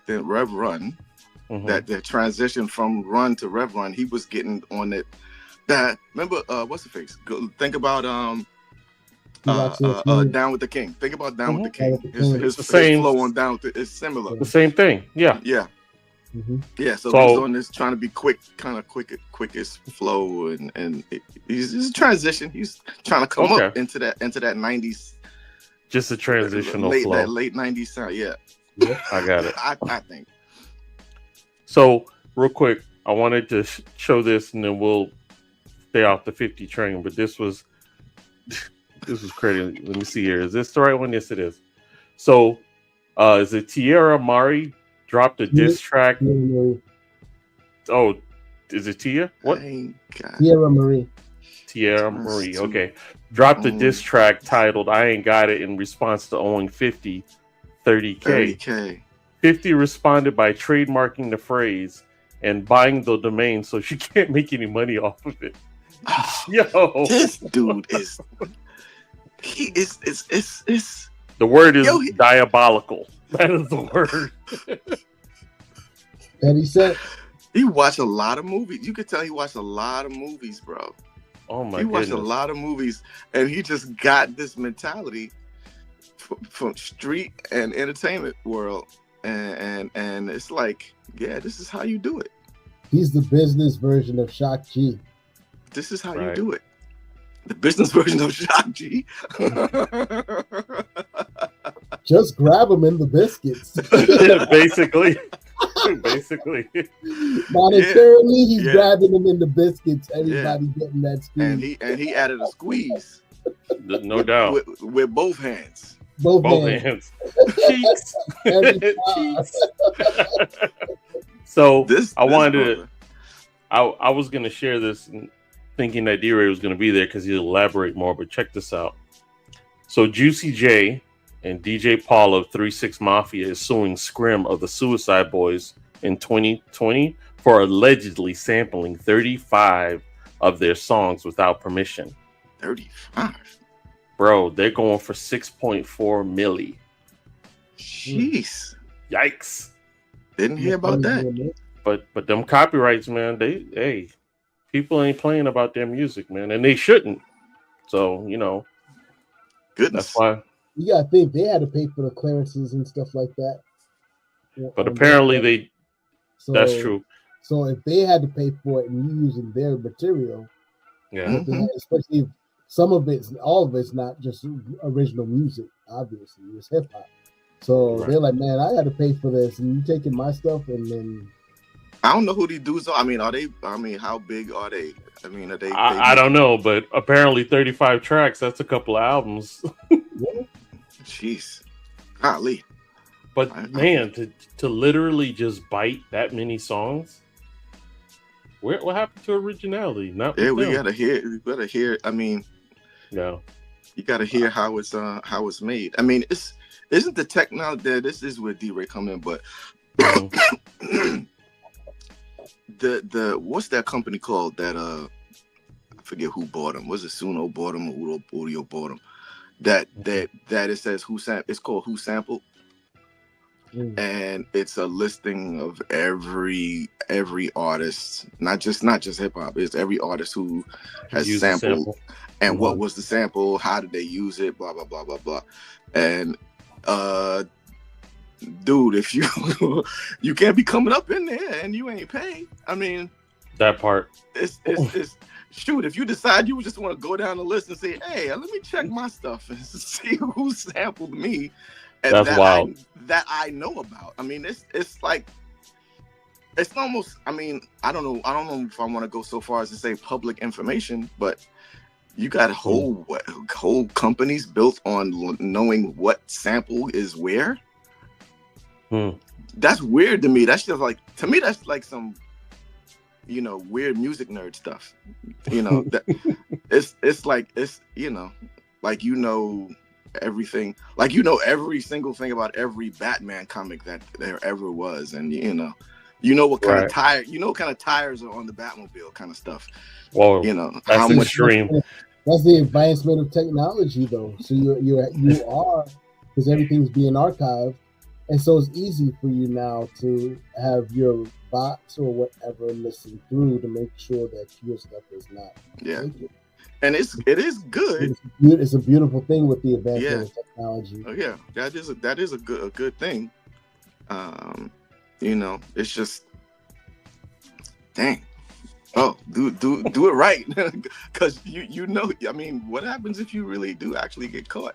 then, Rev Run, that transition from Run to Rev Run, he was getting on it. That remember what's the face? Think about Down with the King. Think about Down with the King. His flow on Down with is similar. The same thing. Yeah. Yeah. Yeah. So he's on this trying to be quick, kind of quickest flow, and he's a transition. He's trying to come up into that 90s. Just a transitional flow. That late 90s sound, yeah. I got it. I think. So, real quick, I wanted to show this, and then we'll stay off the 50 train. But this was crazy. Let me see here. Is this the right one? Yes, it is. So, is it Tierra Mari dropped a diss track? Oh, is it Tia? What? Tierra Marie. Tierra Marie. Okay. Dropped a diss track titled I Ain't Got It in response to owing 50 30K. 50 responded by trademarking the phrase and buying the domain so she can't make any money off of it. Yo. This dude is the word is diabolical. That is the word. And he said he watched a lot of movies. You could tell he watched a lot of movies, bro. Oh my! He watched a lot of movies, and he just got this mentality from street and entertainment world, and it's like, yeah, this is how you do it. He's the business version of Shock G. This is how you do it. The business version of Shock G. Just grab him in the biscuits. Basically. Monetarily, he's grabbing them in the biscuits. Anybody getting that squeeze. And he added a squeeze. No doubt. With both hands. Both hands. Cheeks. Cheeks. So I was gonna share this thinking that D-Ray was gonna be there because he'll elaborate more, but check this out. So Juicy J and DJ Paul of 3-6 Mafia is suing Scrim of the Suicide Boys in 2020 for allegedly sampling 35 of their songs without permission. 35? Bro, they're going for 6.4 milli. Jeez. Yikes. Didn't hear about that. But them copyrights, man, people ain't playing about their music, man, and they shouldn't. So, goodness. That's why. You gotta think they had to pay for the clearances and stuff like that. But apparently that's true. So if they had to pay for it and you using their material, especially if all of it's not just original music, obviously it's hip hop. So they're like, man, I got to pay for this, and you taking my stuff, and then I don't know who these dudes are. I mean, how big are they? I mean, are they? I don't know, but apparently 35 tracks. That's a couple of albums. Jeez, golly. But man, to literally just bite that many songs, what happened to originality? We gotta hear. I mean, no, you gotta hear how it's made. I mean, isn't the technology there? This is where D-Ray come in, but the what's that company called that I forget who bought them. Was it Suno bought them or Audio bought them? That it says it's called Who Sampled. And it's a listing of every artist, not just hip hop. It's every artist who has sampled and what was the sample, how did they use it, blah blah blah blah blah. And dude, if you can't be coming up in there and you ain't paid. I mean, that part. It's shoot. If you decide you just want to go down the list and say, hey, let me check my stuff and see who sampled me. And that's wild. That I know about. I mean, it's like, it's almost. I mean, I don't know if I want to go so far as to say public information, but you got whole companies built on knowing what sample is where. That's weird to me. That's just like, to me, that's like some, weird music nerd stuff. That it's like, it's like everything, like every single thing about every Batman comic that there ever was, and what kind of tire, what kind of tires are on the Batmobile, kind of stuff. Well, that's how much extreme. That's the advancement of technology, though. So you are, because everything's being archived, and so it's easy for you now to have your bots or whatever listen through to make sure that your stuff is not taken. And it is good. It's a beautiful thing with the advancement of technology. Oh yeah, that is a good thing. It's just, dang. Oh, do it right, because I mean, what happens if you really do actually get caught,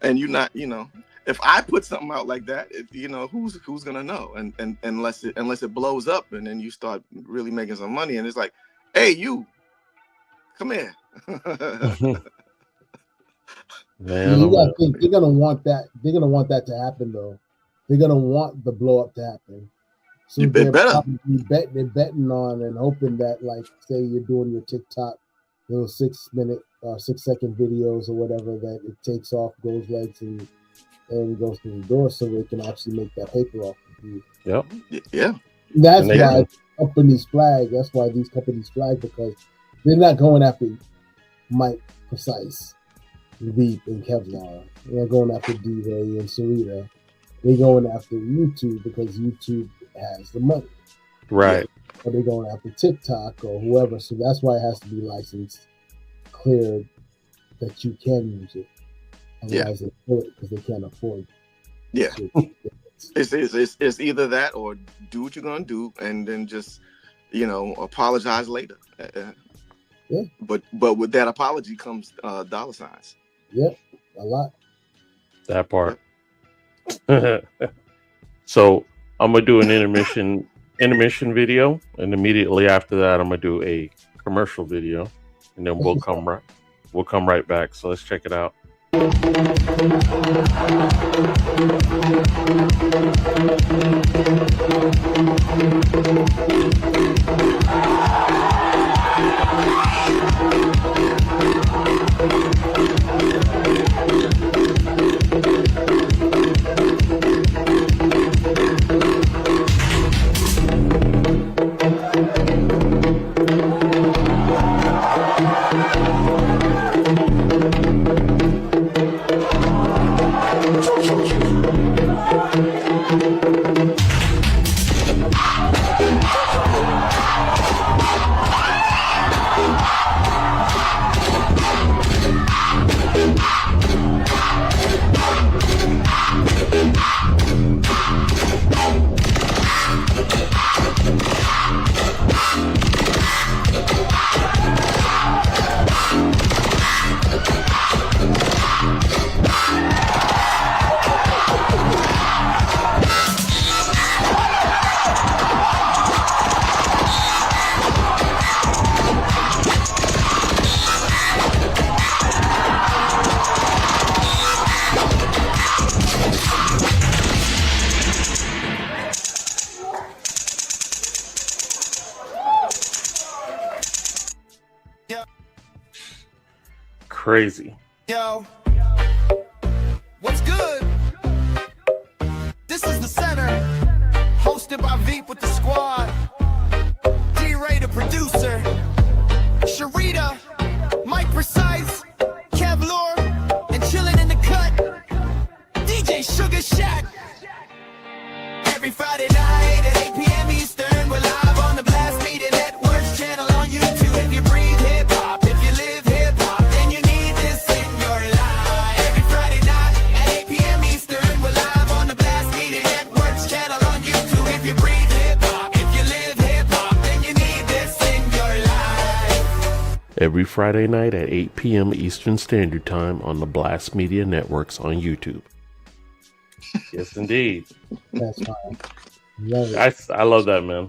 and you're not, if I put something out like that, who's gonna know? And unless it blows up, and then you start really making some money, and it's like, hey, you, come here. Man, you gotta think they're gonna want that. They're gonna want that to happen, though. They're gonna want the blow up to happen. So they're betting on and hoping that, like, say you're doing your TikTok, those 6 second videos or whatever, that it takes off, goes legs and goes through the door, so they can actually make that paper off of you. Yep. Yeah. That's why companies flag. That's why these companies flag, because they're not going after Mike Precise, Veep, and Kevlar. They're going after D-Ray and Sarita. They're going after YouTube because YouTube has the money. Right. Or they're going after TikTok or whoever. So that's why it has to be licensed, cleared, that you can use it. Otherwise they do it because they can't afford it. Yeah. It's either that or do what you're going to do and then just, apologize later. Yeah. But with that apology comes dollar signs. Yep, a lot. That part. So I'm gonna do an intermission video, and immediately after that, I'm gonna do a commercial video, and then we'll come right back. So let's check it out. Crazy. Yo, what's good? This is the center, hosted by Veep with the squad. producer, Sharita, Mike Precise, Kevlor, and chillin' in the cut, DJ Sugar Shack. Every Friday night at 8 p.m. Eastern, we're live on the Blast Media Network's channel on YouTube. If you breathe hip-hop, if you live hip-hop, then you need this in your life. Every Friday night at 8 p.m. Eastern, we're live on the Blast Media Network's channel on YouTube. If you breathe hip-hop, if you live hip-hop, then you need this in your life. Every Friday night at 8 p.m. Eastern Standard Time on the Blast Media Networks on YouTube. Yes, indeed. That's fine. Love it. I love that, man.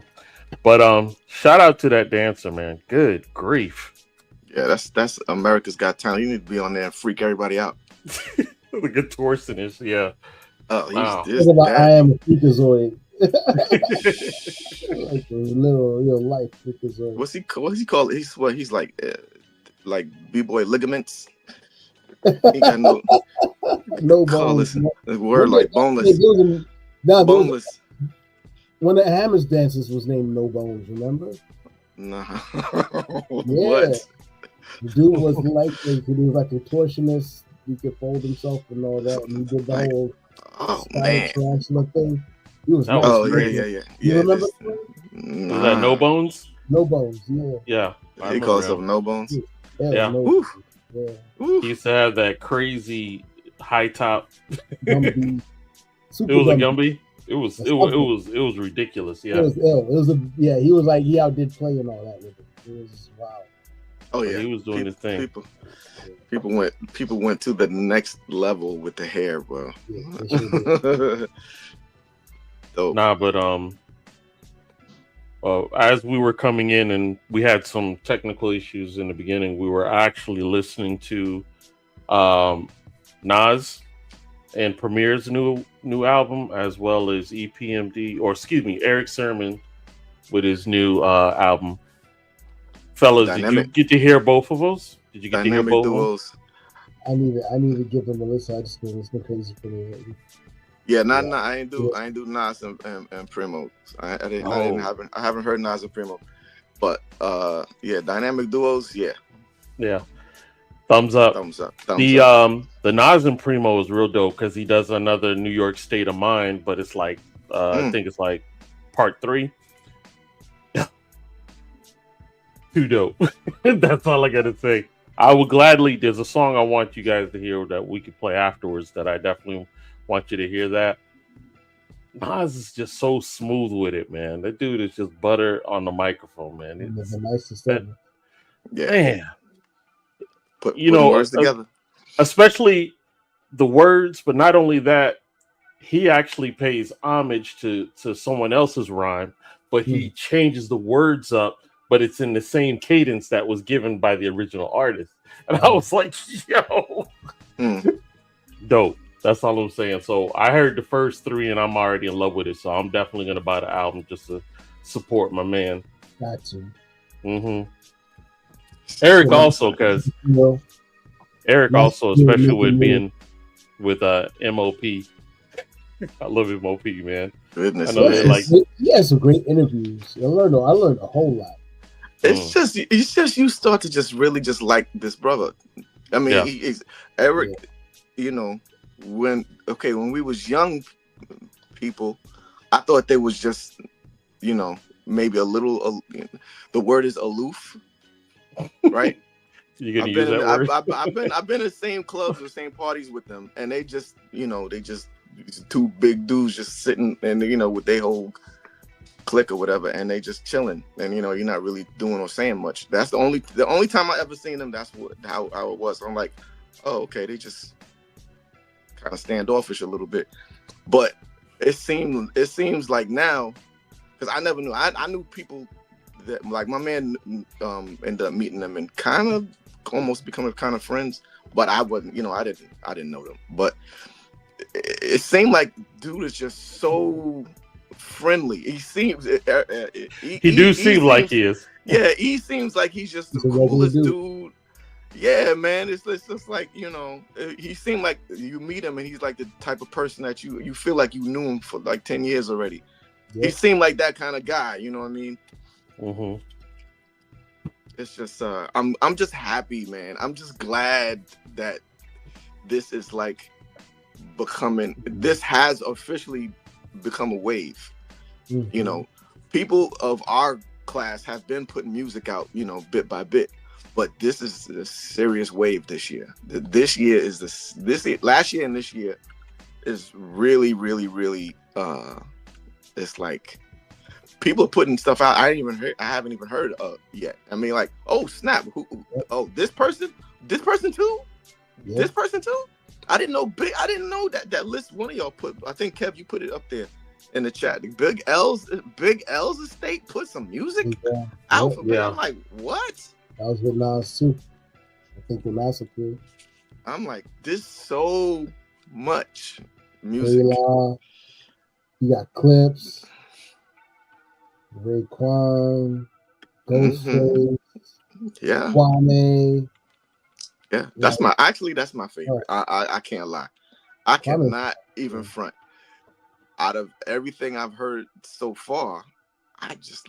But shout out to that dancer, man. Good grief. Yeah, that's America's Got Talent. You need to be on there and freak everybody out. The contortionist, yeah. Oh, he's Wow. this. Talk about I That. am a freakazoid. Like a little real life freakazoid. What's he called? He's like B-boy ligaments. He got no No call bones. this word like boneless. Boneless. One of the Hammers dancers was named No Bones, remember? Nah. Yeah. What? The dude was like he was like a contortionist. He could fold himself and all that, and he did the Like, whole Oh man. tarantula thing. He was That was nice. Oh crazy. yeah. You Yeah, remember? Was that No Bones? No Bones, yeah. Yeah. I He remember calls him. himself No Bones. Yeah. No, Woo. yeah. Woo. He used to have that crazy high top. Gumby. Super It was a Gumby. Gumby. It was ridiculous. It Yeah. was ill. It was he was like he outdid play and all that with it. It was wow. Oh yeah. He was doing his thing. People went to the next level with the hair, bro. Yeah, they sure did. Dope. Nah, but as we were coming in and we had some technical issues in the beginning, we were actually listening to Nas and Premier's new album, as well as Eric Sermon with his new album. Fellas, did you get to hear both of those? Did you get to hear Dynamic both of duos. I need to give them a listen. I just been it's been crazy for me lately. Yeah, I ain't do Nas and Primo. I haven't heard Nas and Primo. But yeah, dynamic duos, yeah. Yeah. Thumbs up. Thumbs up. The Nas and Primo is real dope because he does another New York State of Mind, but it's like I think it's like part 3. Too dope. That's all I gotta say. I would gladly. There's a song I want you guys to hear that we could play afterwards. That I definitely want you to hear. That Nas is just so smooth with it, man. That dude is just butter on the microphone, man. It's the nicest ever. Yeah. Man, Put words together. Especially the words, but not only that, he actually pays homage to someone else's rhyme, but he changes the words up, but it's in the same cadence that was given by the original artist. And I was like, yo, dope. That's all I'm saying. So I heard the first 3 and I'm already in love with it. So I'm definitely going to buy the album just to support my man. Got to. Eric also, because Eric also, especially with being with MOP. I love MOP, man. Goodness. I know they like. He has some great interviews. I learned a whole lot. It's just you start to just really just like this brother. I mean, Eric. You know, when we was young people, I thought they was just, you know, maybe a little. The word is aloof, right? You gonna use that word? I've been in the same clubs or same parties with them, and they just 2 big dudes just sitting and with their whole clique or whatever, and they just chilling, and you're not really doing or saying much. That's the only time I ever seen them. That's how it was. I'm like, oh, okay, they just kind of standoffish a little bit, but it seems like now, because I never knew. I knew people that, like, my man ended up meeting them and kind of almost becoming kind of friends, but I wasn't, I didn't know them, but it seemed like dude is just so friendly. He seems he seem like he is. Yeah, he seems like he's just the coolest dude. Yeah, man, it's just like, he seemed like you meet him and he's like the type of person that you feel like you knew him for like 10 years already. Yeah. He seemed like that kind of guy, you know what I mean? it's just I'm just happy, man. I'm just glad that this is like this has officially become a wave. You know, people of our class have been putting music out, you know, bit by bit, but this is a serious wave this year. This year is last year and this year is really, really, really it's like people are putting stuff out I haven't even heard of yet. I mean, like, oh snap, oh this person too? Yeah. This person too? I didn't know that list one of y'all put. I think Kev, you put it up there in the chat. Big L's estate put some music out for me. I'm like, what? That was with Nas too. I think the Massacre. I'm like, this so much music. You got Clips, Raekwon, Ghostface, yeah, Kwame. Yeah, that's my favorite. I can't lie. I cannot even front. Out of everything I've heard so far, I just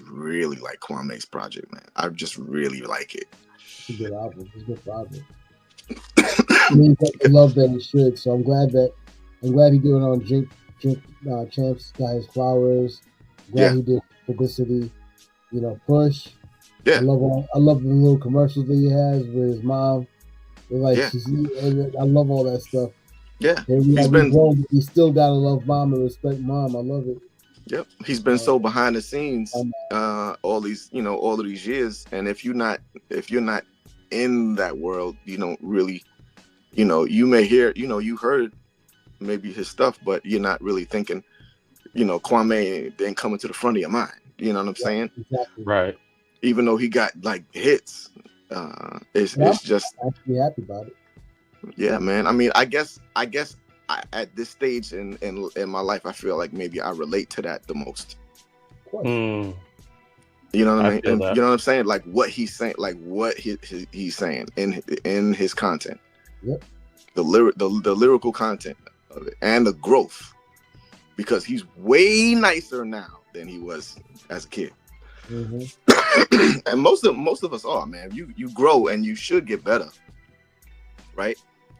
really like Kwame's project, man. I just really like it. It's a good album. It's a good album. I mean, I love that he should. So I'm glad he did it on Drink Champs, got his flowers. Glad he did publicity. You know, Push. Yeah. I love the little commercials that he has with his mom. Like, I love all that stuff. Yeah. He still gotta love mom and respect mom. I love it. Yep. He's been so behind the scenes all these, you know, all of these years. And if you're not in that world, you don't really, you know, you may hear, you know, you heard maybe his stuff, but you're not really thinking, you know, Kwame didn't come into the front of your mind. You know what I'm saying? Exactly. Right. Even though he got like hits, it's just. I'm actually happy about it. Yeah, man. I mean, I guess at this stage in my life, I feel like maybe I relate to that the most. Mm. You know what I mean? And you know what I'm saying? Like what he's saying, like what he's saying in his content. Yep. The lyrical content of it and the growth, because he's way nicer now than he was as a kid. Mm-hmm. And most of us are, man. You grow and you should get better, right?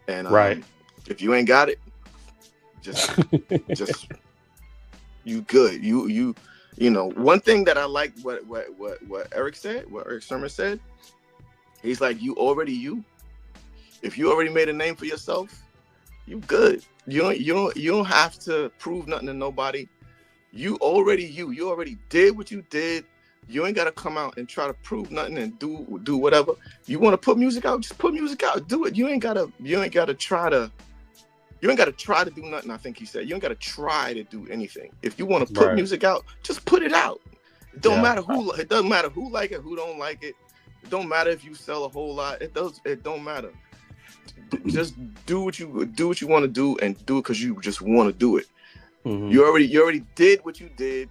And if you ain't got it, just you good. You know, one thing that I like what Eric said, what Eric Sermon said, he's like, you already you. If you already made a name for yourself, you good. You don't have to prove nothing to nobody. You already you already did what you did. You ain't gotta come out and try to prove nothing and do whatever. You want to put music out, just put music out. Do it. You ain't gotta try to do nothing. I think he said you ain't gotta try to do anything. If you want to put music out, just put it out. It don't matter who. It doesn't matter who like it, who don't like it. It don't matter if you sell a whole lot. It don't matter. Just do what you want to do and do it because you just want to do it. Mm-hmm. You already did what you did.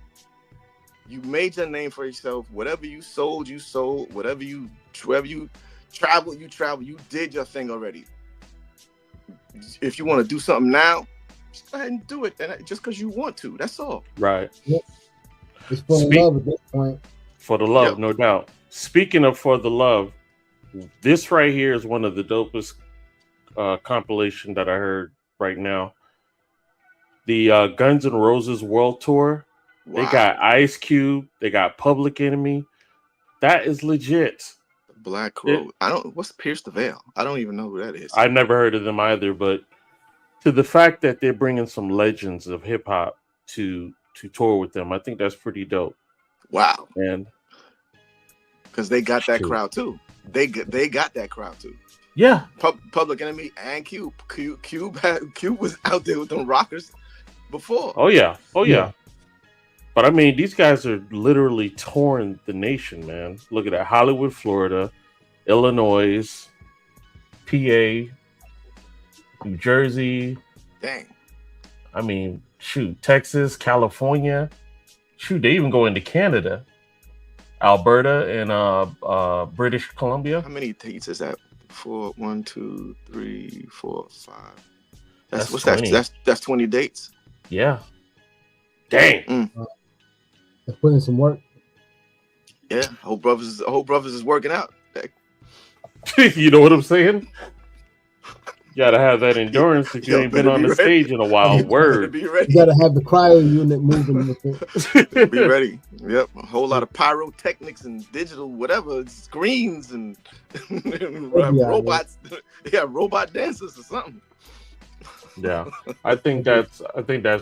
You made your name for yourself. Whatever you sold, you sold. Wherever you traveled, you traveled. You did your thing already. If you want to do something now, just go ahead and do it. And just because you want to, that's all. Right. Yep. It's for the love at this point. For the love, no doubt. Speaking of for the love, this right here is one of the dopest compilation that I heard right now. The Guns N' Roses World Tour. Wow. They got Ice Cube. They got Public Enemy. That is legit. Black Crow. What's Pierce the Veil? I don't even know who that is. I've never heard of them either, but to the fact that they're bringing some legends of hip hop to tour with them, I think that's pretty dope. Wow. And because they got that crowd too. They got that crowd too. Yeah. Public Enemy and Cube. Cube was out there with them rockers before. Oh yeah. But I mean, these guys are literally touring the nation, man. Look at that. Hollywood, Florida, Illinois, PA, New Jersey. Dang. I mean, shoot, Texas, California. Shoot, they even go into Canada, Alberta, and British Columbia. How many dates is that? 4, 1, 2, 3, 4, 5. That's 20. That's 20 dates. Yeah. Dang. They're putting some work. Yeah, whole brothers is working out. You know what I'm saying? You gotta have that endurance if you ain't been on the stage in a while. Word. Be ready. You gotta have the cryo unit moving with it. Be ready. Yep, a whole lot of pyrotechnics and digital whatever screens and robots. Yeah, robot dancers or something. Yeah, I think that's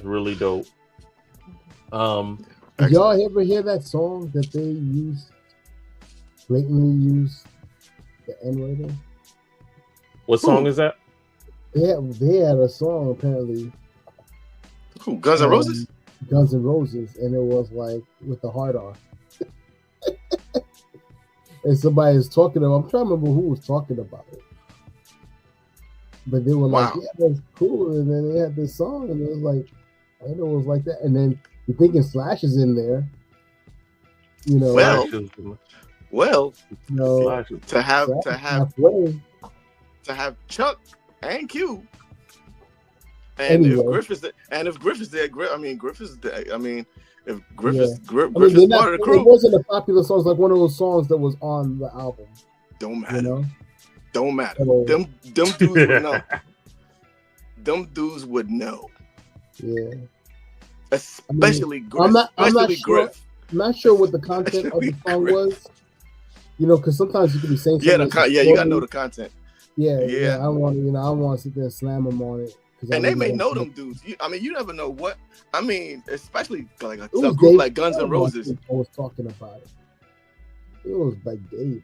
really dope. Did y'all ever hear that song that they blatantly use the N-word in? What song is that? They had a song apparently. Who? Guns N' Roses? Guns N' Roses, and it was like with the hard R. And somebody is talking about. I'm trying to remember who was talking about it. But they were like, "Yeah, that's cool." And then they had this song, and it was like, I know it was like that. And then you're thinking Slash is in there, you know. Well, you know, to have Chuck and Q, and if Griffith's there, if Griffith's there, if Griffith's part of the crew. It wasn't a popular song. It was like one of those songs that was on the album. Don't matter. You know? Don't matter. Them dudes would know. Them dudes would know. Yeah. Especially Griff. I'm not sure what the content of the song was. You know, because sometimes you can be saying something. You gotta know the content. Yeah. I want to sit there and slam them on it. And they may know them dudes. You never know what. Especially like a group like Guns N' Roses. I was talking about it. It was like Dave.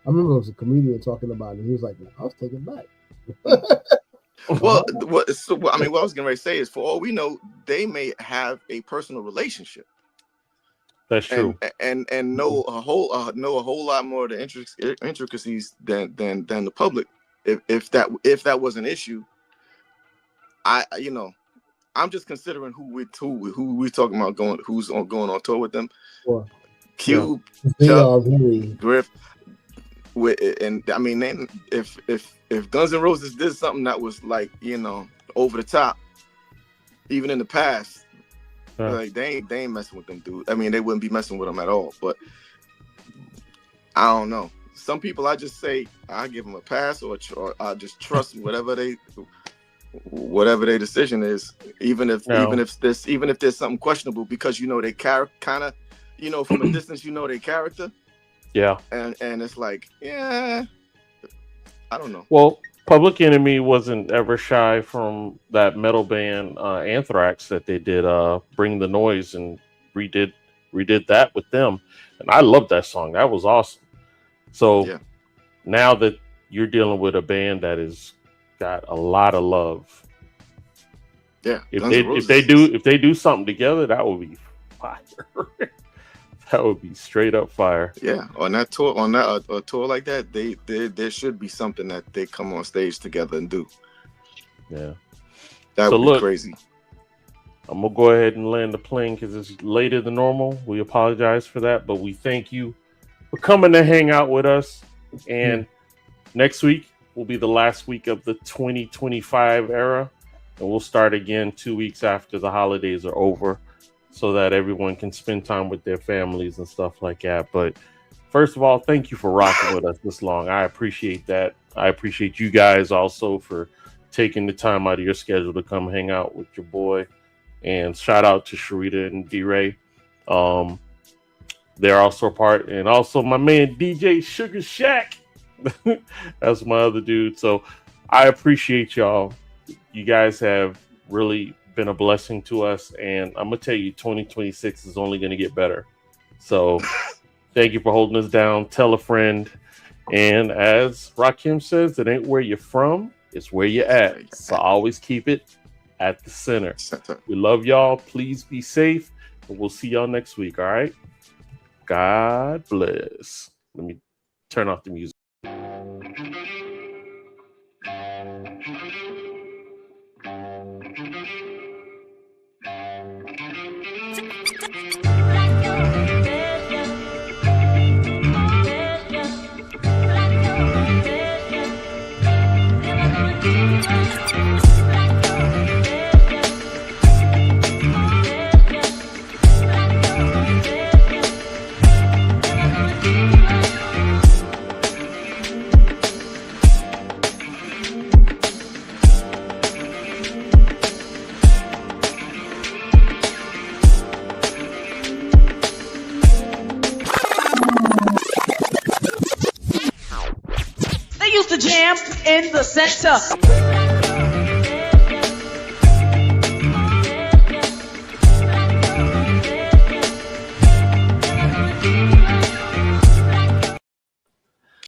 I remember it was a comedian talking about it. He was like, I was taken back. What I was getting ready to say is, for all we know, they may have a personal relationship. That's true. And know a whole lot more of the intricacies than the public. If that was an issue, I'm just considering who we talking about going on tour with them. Sure. Cube, Chuck, Griff. And if Guns N' Roses did something that was like, over the top, even in the past, like they ain't messing with them dudes. They wouldn't be messing with them at all. But I don't know. Some people, I just say I give them a pass, or I just trust whatever their decision is, even if there's something questionable, because they kind of, from a distance, their character. Yeah. And it's like, yeah, I don't know. Well, Public Enemy wasn't ever shy from that metal band Anthrax that they did Bring the Noise, and redid that with them. And I love that song. That was awesome. So now that you're dealing with a band that has got a lot of love. Yeah. If they do something together, that would be fire. That would be straight up fire. Yeah, on that tour, a tour like that, there should be something that they come on stage together and do. Yeah, that would be crazy. I'm gonna go ahead and land the plane because it's later than normal. We apologize for that, but we thank you for coming to hang out with us. And next week will be the last week of the 2025 era, and we'll start again 2 weeks after the holidays are over, so that everyone can spend time with their families and stuff like that. But first of all, thank you for rocking with us this long. I appreciate that. I appreciate you guys also for taking the time out of your schedule to come hang out with your boy. And shout out to Sharita and D-Ray. They're also a part. And also my man, DJ Sugar Shack. That's my other dude. So I appreciate y'all. You guys have really been a blessing to us, and I'm gonna tell you, 2026 is only gonna get better. So thank you for holding us down. Tell a friend, and as Rakim says, it ain't where you're from, it's where you're at. So always keep it at the center. We love y'all. Please be safe, and we'll see y'all next week. All right, God bless. Let me turn off the music. jam in the center.